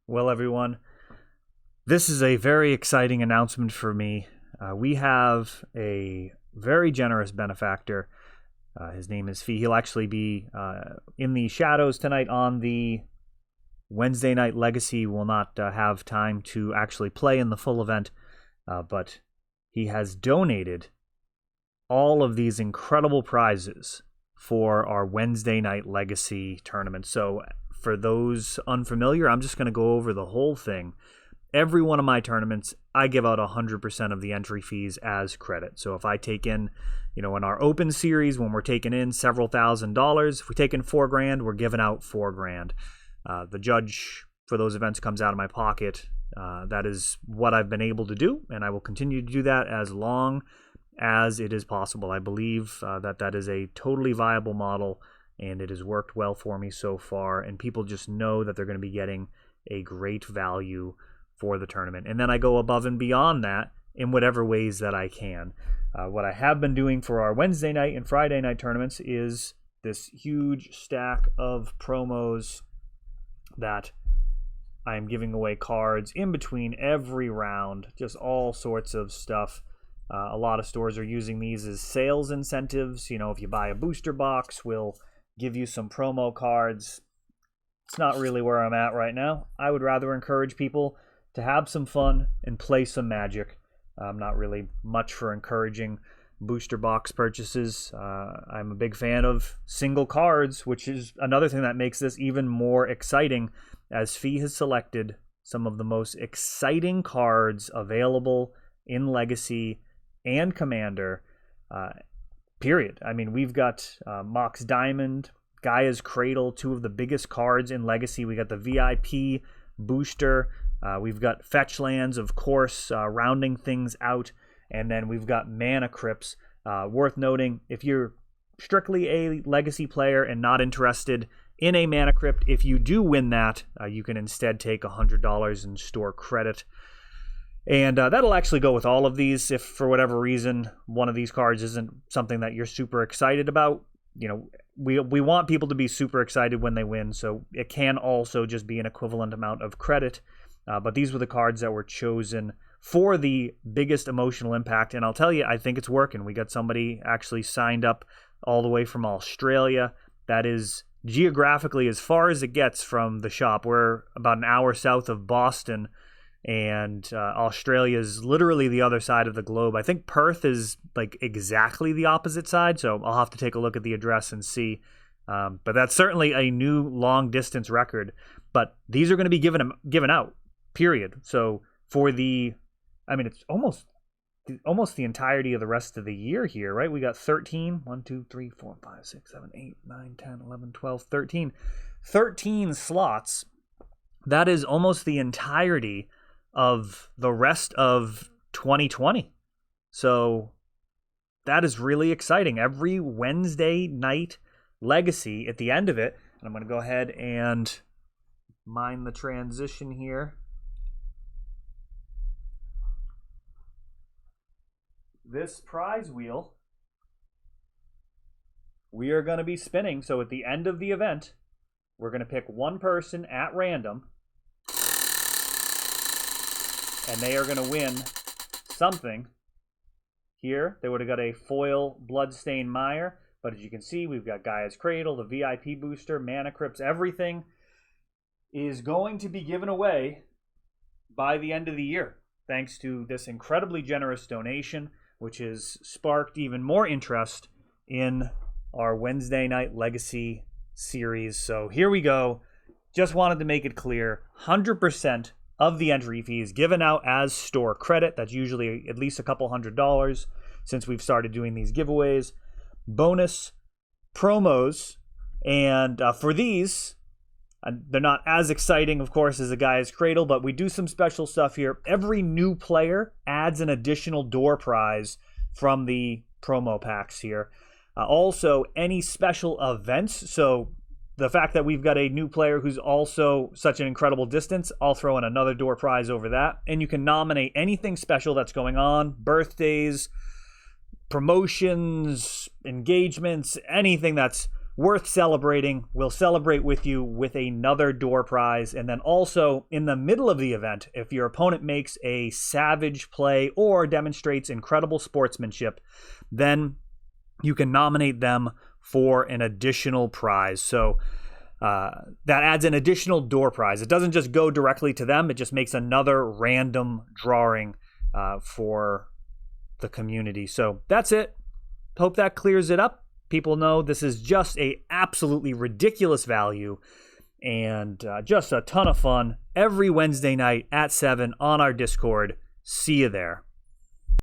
Well, everyone, this is a very exciting announcement for me. We have a very generous benefactor. His name is Fee. He'll actually be in the shadows tonight on the Wednesday night Legacy. Will not have time to actually play in the full event, but he has donated all of these incredible prizes for our Wednesday night Legacy tournament. So for those unfamiliar, I'm just going to go over the whole thing. Every one of my tournaments, I give out 100% of the entry fees as credit. So if I take in, in our open series, when we're taking in several $1,000s, if we take in $4,000, we're giving out $4,000. The judge for those events comes out of my pocket. That is what I've been able to do, and I will continue to do that as long as it is possible. I believe that is a totally viable model, and it has worked well for me so far, and people just know that they're going to be getting a great value for the tournament. And then I go above and beyond that in whatever ways that I can. What I have been doing for our Wednesday night and Friday night tournaments is this huge stack of promos that I am giving away cards in between every round, just all sorts of stuff. A lot of stores are using these as sales incentives. If you buy a booster box, we'll give you some promo cards. It's not really where I'm at right now. I would rather encourage people to have some fun and play some Magic. I'm not really much for encouraging booster box purchases. I'm a big fan of single cards, which is another thing that makes this even more exciting, as Fee has selected some of the most exciting cards available in Legacy and Commander, period. I mean, we've got Mox Diamond, Gaea's Cradle, two of the biggest cards in Legacy. We got the VIP booster. We've got Fetch Lands, of course, rounding things out. And then we've got Mana Crypts. Worth noting, if you're strictly a Legacy player and not interested in a Mana Crypt, if you do win that, you can instead take $100 in store credit. And that'll actually go with all of these. If for whatever reason one of these cards isn't something that you're super excited about, we want people to be super excited when they win, so it can also just be an equivalent amount of credit. But these were the cards that were chosen for the biggest emotional impact, and I'll tell you, I think it's working. We got somebody actually signed up all the way from Australia. That is geographically as far as it gets from the shop. We're about an hour south of Boston, and Australia is literally the other side of the globe. I think Perth is like exactly the opposite side, so I'll have to take a look at the address and see. But that's certainly a new long distance record. But these are going to be given out, period. So for it's almost the entirety of the rest of the year here, right? We got 13, 1, 2, 3, 4, 5, 6, 7, 8, 9, 10, 11, 12, 13. 13 slots. That is almost the entirety of the rest of 2020. So that is really exciting. Every Wednesday night Legacy, at the end of it, and I'm going to go ahead and mine the transition here. This prize wheel, we are going to be spinning. So at the end of the event, we're going to pick one person at random, and they are going to win something. Here, they would have got a foil Bloodstained Mire, but as you can see, we've got Gaea's Cradle, the VIP booster, Mana Crypts. Everything is going to be given away by the end of the year, thanks to this incredibly generous donation, which has sparked even more interest in our Wednesday night Legacy series. So here we go. Just wanted to make it clear, 100% of the entry fee is given out as store credit. That's usually at least a couple $100 since we've started doing these giveaways. Bonus promos, and for these, they're not as exciting, of course, as the Gaea's Cradle, but we do some special stuff here. Every new player adds an additional door prize from the promo packs here. Also, any special events. So the fact that we've got a new player who's also such an incredible distance, I'll throw in another door prize over that. And you can nominate anything special that's going on, birthdays, promotions, engagements, anything that's worth celebrating. We'll celebrate with you with another door prize. And then also in the middle of the event, if your opponent makes a savage play or demonstrates incredible sportsmanship, then you can nominate them for an additional prize. So that adds an additional door prize. It doesn't just go directly to them. It just makes another random drawing for the community. So that's it. Hope that clears it up. People know this is just a absolutely ridiculous value and just a ton of fun every Wednesday night at 7 on our Discord. See you there.